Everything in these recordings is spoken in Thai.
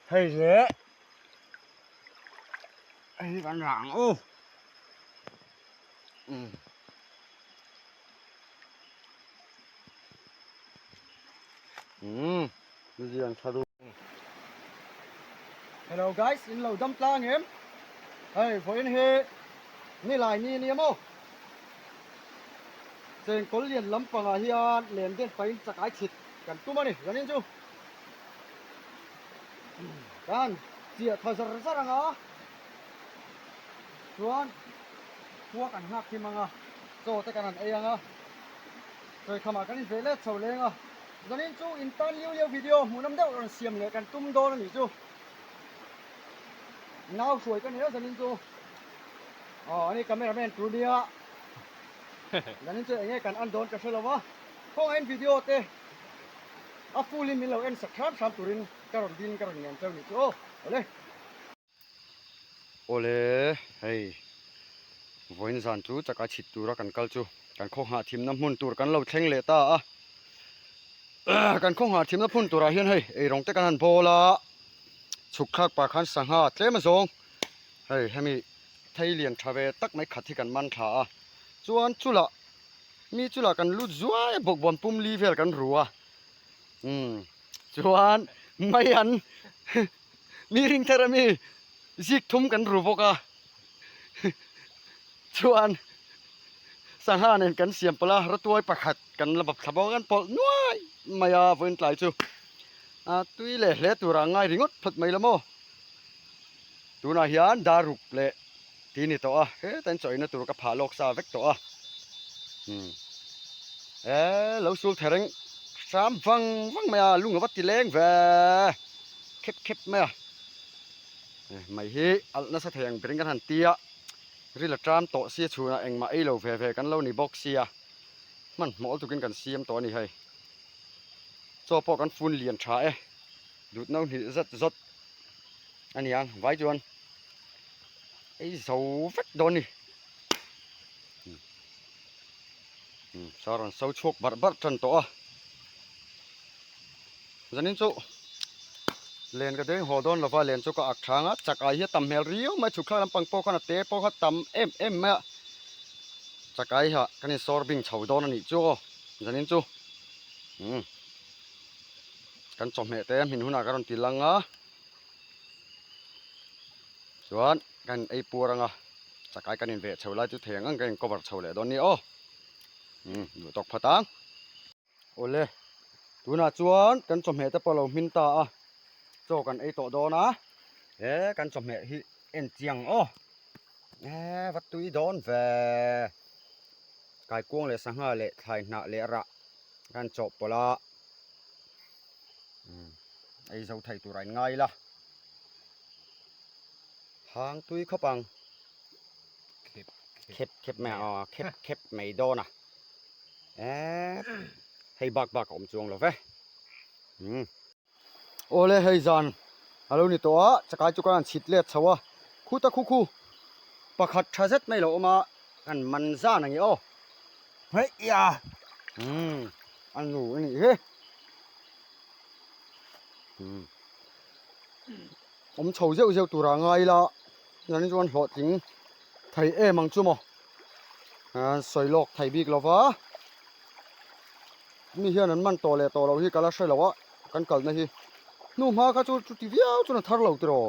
hay thế ấy bạn rạng ô gì ăn sao hello guys in lâu đâm tlang em hey for in here ni lại ni mo trên có liền lắm bằng à hiền liền đến phải chắc cái thịt cần tu mà này gần đến chú kan chia thở ra ra ngó chuanพวกกันหักที่มังอ่ะโจแต่กันนั่นเองอ่ะเคยเข้ามากันนี่เวลาเฉาเลงอ่ะตอนนี้จูอินตันเลี้ยววิดีโอหมู่น้ำเด้อเสียมเลยกันตุ้มโดนนี่จูน่าสวยกันเนี่ยตอนนี้จูอ๋อนี่คาเมราแมนตูเดียตอนนี้จูเองกันอันโดนกันเสียแล้ววะพวกเอ็นวิดีโอเตะอ่ะฟูลิมินเราเอ็นสักครั้งสามตุรินการดินการเงินเจ้านี่จูเอาเลยโอเล่เฮ้ยวันจันทร์จูจะการชิดตัวกันกัลจูกันข้อหาทีมน้ำหุ่นตัวกันเราเช่งเลต้ากันข้อหาทีมน้ำหุ่นตัวเฮียนเฮ้ยไอรองเตกันหันโบละสุขคักปากขันสังหาเจ้มาส่งเฮ้ยให้มีไทยเลียนทาเวตักไม่ขัดที่กันมันขาจวนจุละมีจุละกันลุดจ้วยบกบอลปุ่มลีเวลกันรัวจวนไม่ยันมีริงเทระมีซิกทุ่มกันรัวกะชวนสังหารเห็นกันเสียมปลาระตัวประขัดกันระบบขับกันปอน้อยมายาเวินไกลจูตุยเละตัวร่างง่ายริงดพลัดไม่ละโมตัวนาฮิอันดารุกเละทีนี้ตัวเฮ้แต่ใจนะตัวกับผาโลกซาเวกตัวเราสูบเทริงสามฟังมายาลุงวัดติเลงเวเข็บไหมไม่เฮอัลน่าสะเทียงเป็นกันหันเตียริลตรามโตเสียชูนะเองมาไอเราเฟกันเรานี่บอกเสียมันหมอตุกินกันเสียมตัวนี้ให้โซ่พอกันฟุ้นเลียนช้าดูดน้ำหินจัดอันนี้ยังไว้จวนไอเสาเฟกโดนนี่สารันเสาชกบัดจันตัวจันนินจูเล่นกันเด้งหัวโดนเราว่าเล่นจุกอักทางอ่ะจากไอ้เหี้ยตำเฮริวมาฉุกข้าลำปังโปขนาดเตะโปขตำเอ็มแม่จากไอ้เหี้ยกันนี่ซอร์บิงเฉาโดนนี่จูจันนินจูกันจอมเหตุหินหุ่นอาการตีลังอ่ะส่วนกันไอ้ปัวรังอ่ะจากไอ้กันนี่เวทเฉาไล่จุดเถียงกันก็บัดเฉาเลยโดนนี่โอ้อยู่ตกผาตังโอ้เล่ดูน่าจวนกันจอมเหตุปลาหินตาอ่ะโจกันไอโตโดนะกันสมเหตุเอ็นเจียงโอ้วัดตุยโดนแวกายกวงเลยสังหารเลยไทยนาเลระกันจบปละไอเจ้าไทยตัวไรง่ายล่ะหางตุยเข้าปังเข็บแม่เข็บไม่โดนอ่ะให้บักอมจวงเหรอเว้โอเล่เฮยจันฮัลโหลนี่ตัวจะกลายจุกันฉิดเลียดชาวะคู่ตะคู่ประคัดชาเซ็ตไม่หลอมากันมันซ่าหนังยี่โอเฮ้ยยาอันนู้นนี่เฮ้ผมโฉวเจ้าตัวร่างไงล่ะอย่างนี้จวนหัวถึงไทยมังจุ่มสวยโลกไทยบิ๊กแล้ววะมีเฮียนั้นมันโตเลยโตเราที่กันละใช่แล้ววะกันเกิดนะฮีนู่นมาก็จุดที่เดียวจุดนั้นทาร์เราตัว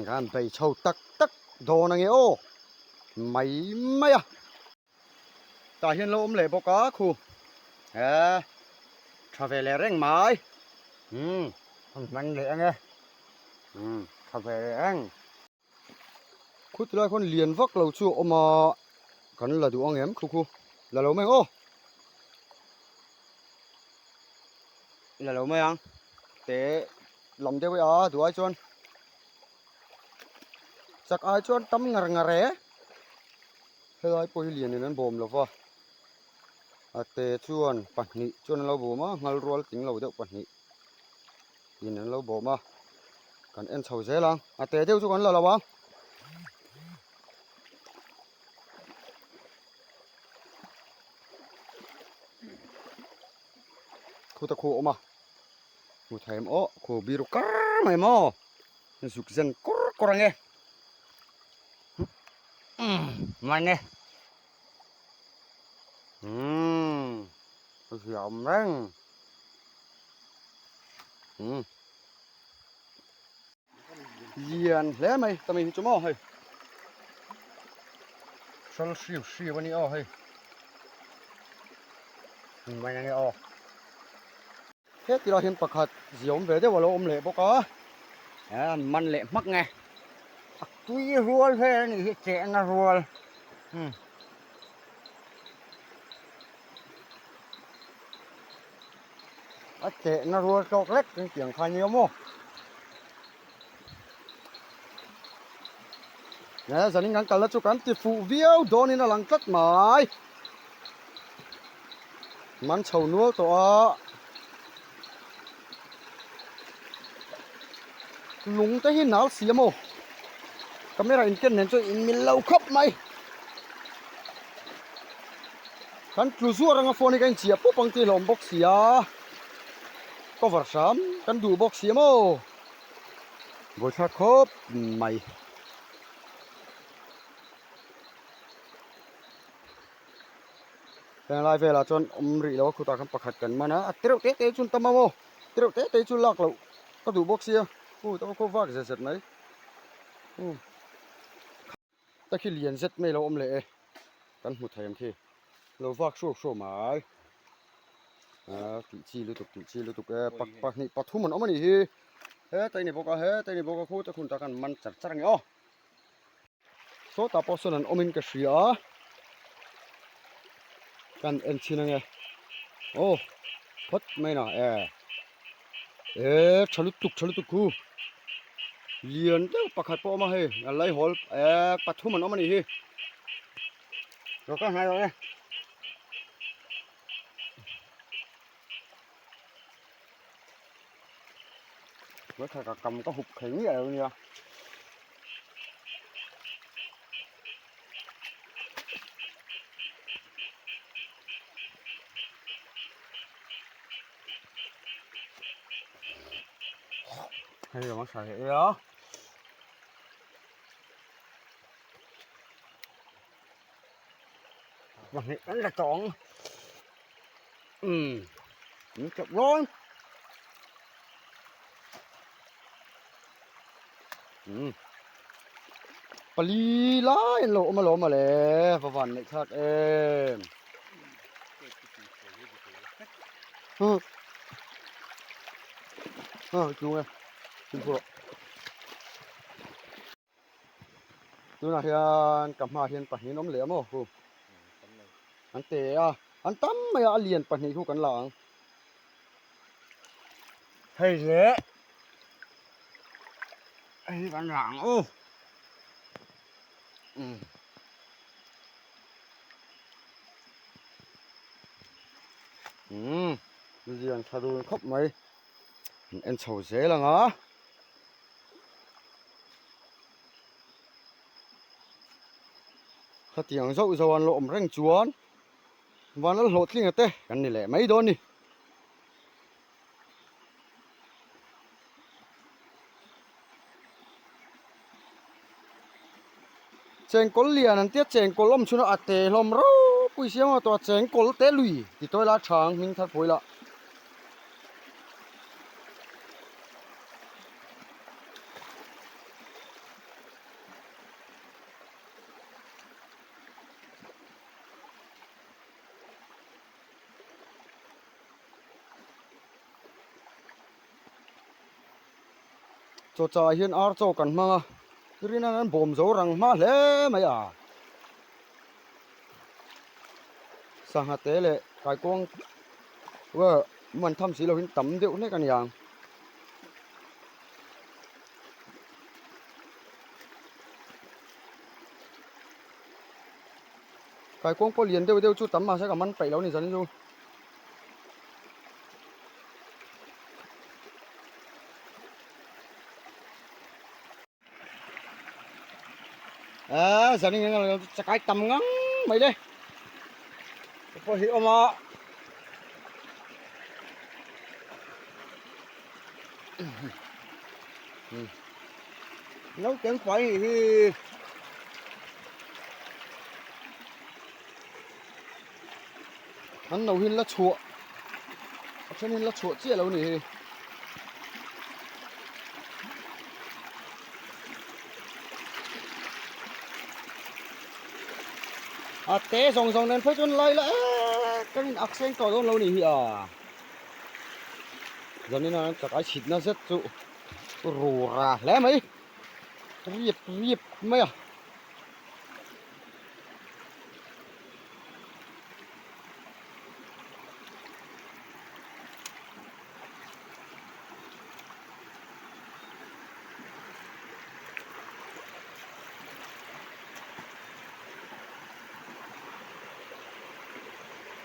การไปเช่าตักโดนอะไรโอ้ไม่อะตาเห็นเราเลยบอกก็คูทราเวลเร่งไม้มันเลยไงทราเวลเร่งคุดเลยคนเรียนวักเราชั่วออกมากันละดูอ่างเอ็มคูlà lâu mấy ô là lâu mấy ăn để lòng theo bây giờ tụi ai chọn chắc ai chọn tắm ngà ré hay ai bôi liền nên bồm là vợ để chọn bát nị chọn lâu bồm á ngal roll tính lâu được bát nị nên lâu bồm á cần ăn sầu dễ lắm để theo chọn là bao khu ta khu oma khu thaim o khu biru kar mai mo suk zen korange mane yum rang Yên lẽ mày tao mình cho mò hay sao siêu bên này hay mày này thế thì là hiện bạc hạt giống về đấy vào lỗ lệ bốc á man lệ mắc nghe tuy ruột thế này trẻ nó ruột trẻ nó ruột cho lết cái tiếng khai nhiều mò nè giờ nên ngắn cả là cho cán tiệp phụ viêu đó nên là lăng cất mãi mắn chầu nuốt to lúng tới hin nào xí mồ camera in kiến nên cho in mình lâu khắp mày kan kluzu orang phone kan chia po pangti lom box sia cover sam kan du box sia mo bo tha khop màyแต่ลายเวลาจนรีแล้วคุณตาคำประคัดกันมานะเตะเตะจุนตะมาโมเตะจุนลักแล้วก็ดูบ็อกเซียแต่ว่าเขาว่าจะเสร็จไหมแต่ขี้เลียนเสร็จไม่เราเลยกันหุดไทยมทีเราว่าโชว์หมายตีชีลุตุกปักนี่ปักทุ่มมันเอามานี่ทีแต่นี่บอกคู่แต่คุณตากันมันจัดไงอ๋อโซตาปอสนันอมินกระเสียกันเอ็นชินังไงโอ้พดไม่น่ะฉลุตุกคู่เลียนเจ้าปักขัดปอมาให้อะไรหอลปัดทุ่มมันเอามานี่ทีเราก็ให้เราเนี่ยเมื่อถ้ากำก็หุบแข็งอย่างนี้ให้เรามาใส่เหรอวันนี้อันละสองมันจับร้อนปลีล้ายโลมาเลยประวันในชาติจูไงจูพวกดูนะเฮียนกลับมาเฮียนปะนี้น้ำเหลวมั้งครูอันเตะอันตั้มไม่เอาเลียนปะนี้คู่กันหลังให้เละไอ้กันหลังโอ้ดูสิอันชาดูครบไหมเอ็นเฉาเสียแล้วเหรอถ้าเตียงเจ้าอุตสาหวันโลอมแรงจวนวันนั้นโหดทิ้งกันเต้กันนี่แหละไม่โดนนี่เจงกอลเลียนั่นเตี้ยเจงกอลล้มชุนอัดเตะลมรู้ปุยเสียมาตัวเจงกอลเตะลุยติดตัวละช้างมิงทัดปุยละโจจ่าเฮียนอาร์โจกันมาทีนั้นบ่มโจรังมาเลยไหมสหัสเตะเลยไก่กวงว่ามันทำสีเราเห็นต่ำเดียวนี่กันอย่างไก่กวงพอเลียนเดียวจุดต่ำมาใช่กับมันไปแล้วนี่สันนี่ดูสันนี่เราจะไก่ต่ำงั้งไม่ได้พอเห็นออกมา nấu chén phải thì hắn nấu hin là chua cho nên là chua chia lâu này té rong nên phải chôn lấy là cái mình ác sen cỏ lâu này à giờ nên là chắc ai xịt nó rất trụ rù ra lẽ mấy riệp mấy à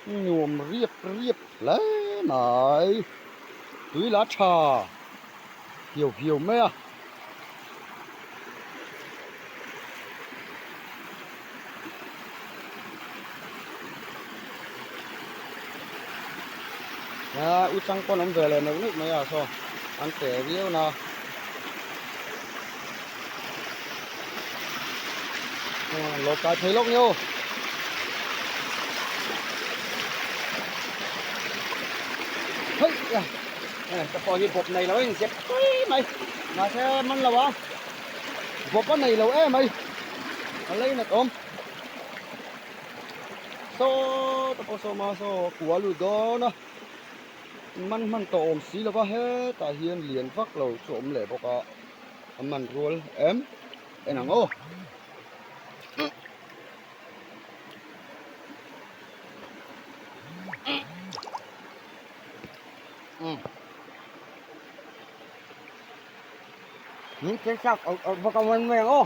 nhuộm riệp lấy này túi lá trà hiểu mấy à út trăng con ông về là nấu nước mấy à sao ăn tẻ riêu nào lột cái thấy lốc nhau hey cái con gì bột này là anh xếp mày mà xe măng là bao bột cái này là em mày lấy là tôm so tập so mà so của lụt đó nóมันตอมสีแล้วว่าเฮ้ตาเฮียนเหรียญฟักเราสมแหละบอกว่ามันรัวเอ็มไอ้หนังโอ้นี่เจ๊ซักเอาพวกมันแม่งโอ้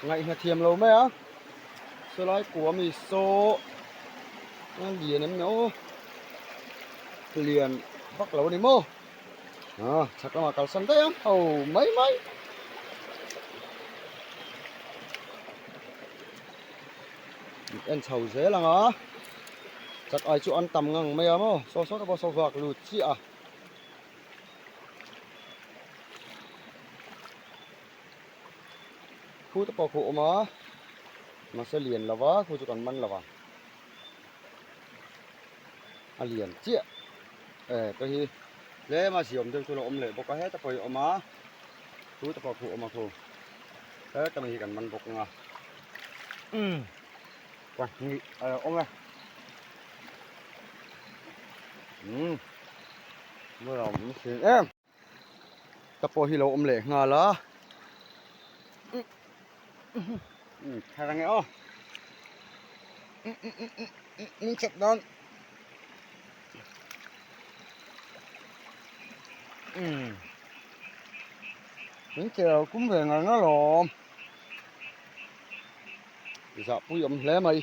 ไงเทียมเราไหมอ่ะสไลด์กัวมีโซ่เหรียญนั้นโอ้เหรียญฟักเรานี่โม่chắc là mà cầu sân đấy không? Mấy ăn sầu dễ là ngó chắc ai chịu ăn tầm ngang mấy mô so sót bao sầu vạc lụt chị à khu tập hộ mà sẽ liền là vá khu cho còn măng là vàng liền chị cái lẽ mà sử dụng cho ôm lệ bọc hết tập hồi ôm má túi tập hộ mà thôi thế tập mình cần măng bọc ngà quạt nhị ôm này mới làm mới xin em tập hồi lâu ôm lệ ngà lá hai thằng nghe ô chặt đòn những chiều cũng về ngày nó lộn dạ bùi ẩm lẽ mày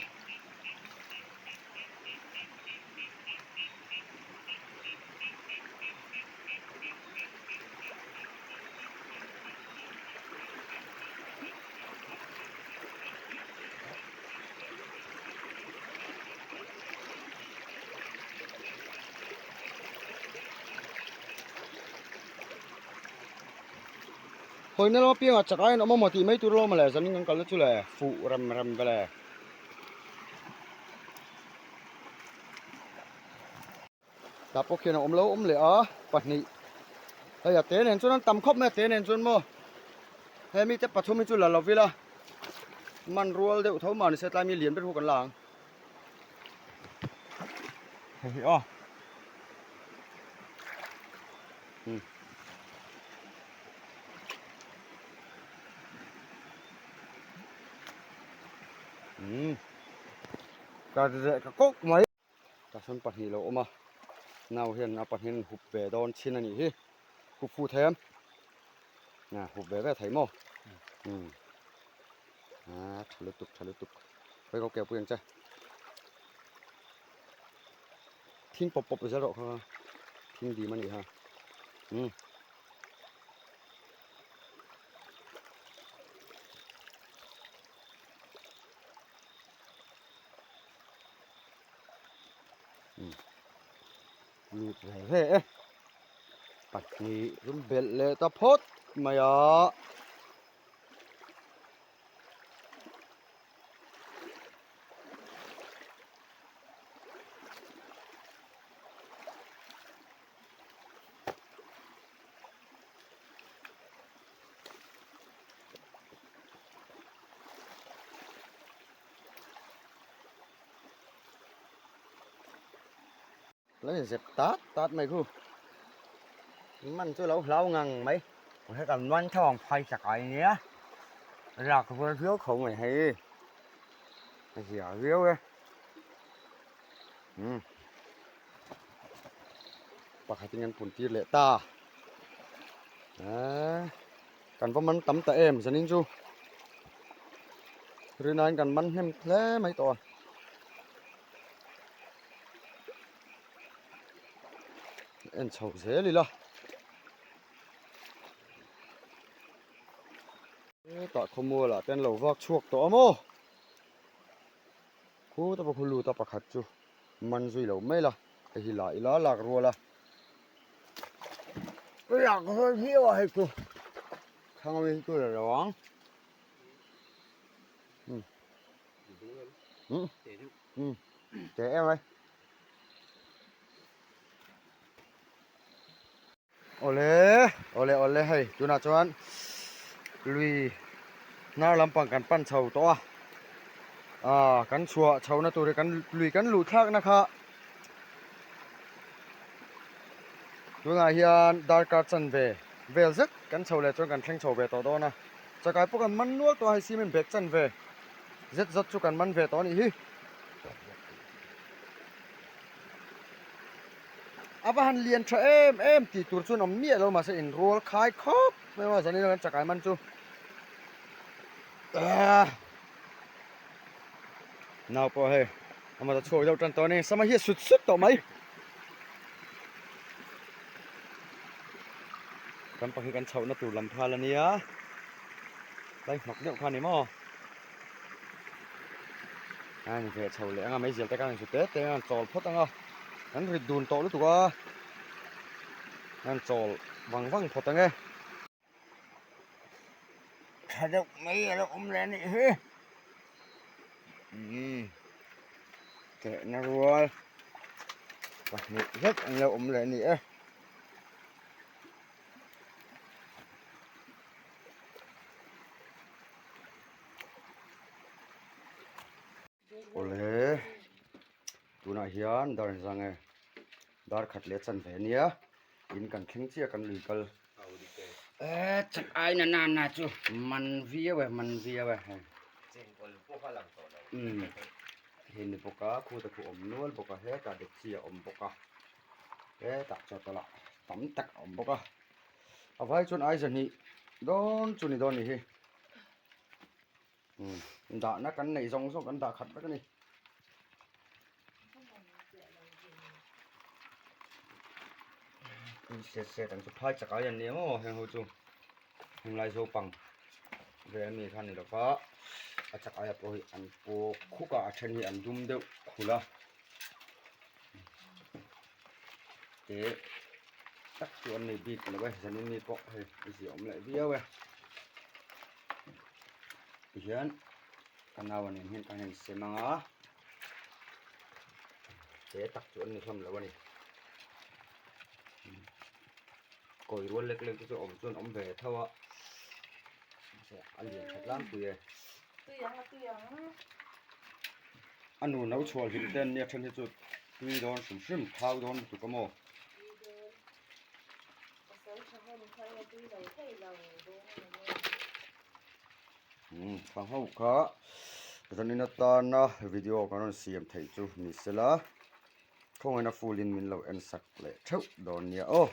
hồi nãy nó piang à chắc ai nó mà thì mấy tụi lo mà lại dân những cái nó chú lại phụ rầm về lại đạp ok nó ôm lâu ôm lẹ bật nị bây giờ té nên cho nó tầm khóc mẹ té nên cho nó hay mi tiếp bật thôi mi chú là lộc vi laมันรัวเดี๋ยวเท่ามันเสร็จแล้วมีเหรียญเป็นหัวกันหลังเฮ้ยอ๋อก็จะก็ไหมแต่ส่วนปัจจุบันเราเอามาน่าเห็นปัจจุบันหุบเบดอนชิ้นนี้ที่หุบฟูแถมน่ะหุบเบแบบไทยโม่ทะลุตุกไปเขาแก้วเปลืองใจทิ้งปบไปซะหรอกครับทิ้งดีมันนี่ฮะ มีเร่ปัดนี้รุ่นเบลเลตะพดมายาแล้วเสร็จตัดไหมครูมันช่วยเรางังไหมผมให้กันวันทองไฟสักไอ้เนี้ยหลักเพื่อเที่ยวเขาไม่ให้เสียเรี่ยวเลยปากให้เป็นเงินผลตีเละตากันว่ามันตำตะเอ็มสนิงจูหรือนานกันมันเห็มแผลไม่ต่อเอ็นเฉาเสียเลยล่ะต่อขโมยล่ะเป็นเหล่าวักชวกต่อโมคูตะปะคุลูตะปะขัดจูมันซุยเหล่าไม่ล่ะไอ้หิลาอีลาหลักรัวล่ะอยากเฮ้ยเที่ยวให้กูข้างมีกูระวังเจ๊em ơi ole hay chú nào cho anh lui nào làm bằng cán pan chầu to cán chùa chầu na tụi cán lui cán lụt khác na kha chú ngài hiền dar card chân về rất cán chầu lại cho cán thanh chầu về to đó na cho cái pok cán man nuốt to hay xi men bẹt chân về rất chú cán man về to này hi apa han lian tra em ti tur chun om mia lo ma se in roll khai khop me ma sani kan chakai man chu nào po he ama ta choi lo tran to ne sama hi sut to mai kan pa kan chau na tur lam pha la nia dai mak ne kha ni mo ni ve chau le anga mai zel ta kan su te an chol phot anga anh rít đun to luôn tụi con anh trộn văng phật nghe thật đâu mấy nó lên này hết kệ nó luôn và rất là lên này oleh tu na hian dar zange dar khat le chan ve nia in kan kheng chia kan lui kal chak ai na chu man via we cheng kol po kha lang to hin poka khu ta khu om nual poka he ka de chia om poka he ta cho to la tam tak om poka avai chun ai jani don chuni don ni hi da na kan nei jong so kan da khat ba ni sẽ tặng chụp hai chặt áo dần ném mà hàng hồ chung hàng lai sâu bằng về mình khăn này đó có chặt áo rồi ăn po khu cả chân thì ăn dum đều khủ la thế tắt chuột này bịt là vậy cho nên mi bọ hay gì ông lại video vậy hiện nào này hiện tại xem mang á thế tắt chuột này không là vậy còi ruột leg cho ổng chôn ổng về thâu ạ ăn liền thật lắm tụi ăn đồ nấu chua thì tên nha chân thì chụp tụi đó sủng sủng thao đó tụi có mò phang hậu khó cho nên ta na video của nó xem thấy chú mình sẽ là không ai na full in mình lâu ăn sạch lệ thấu đó nha ô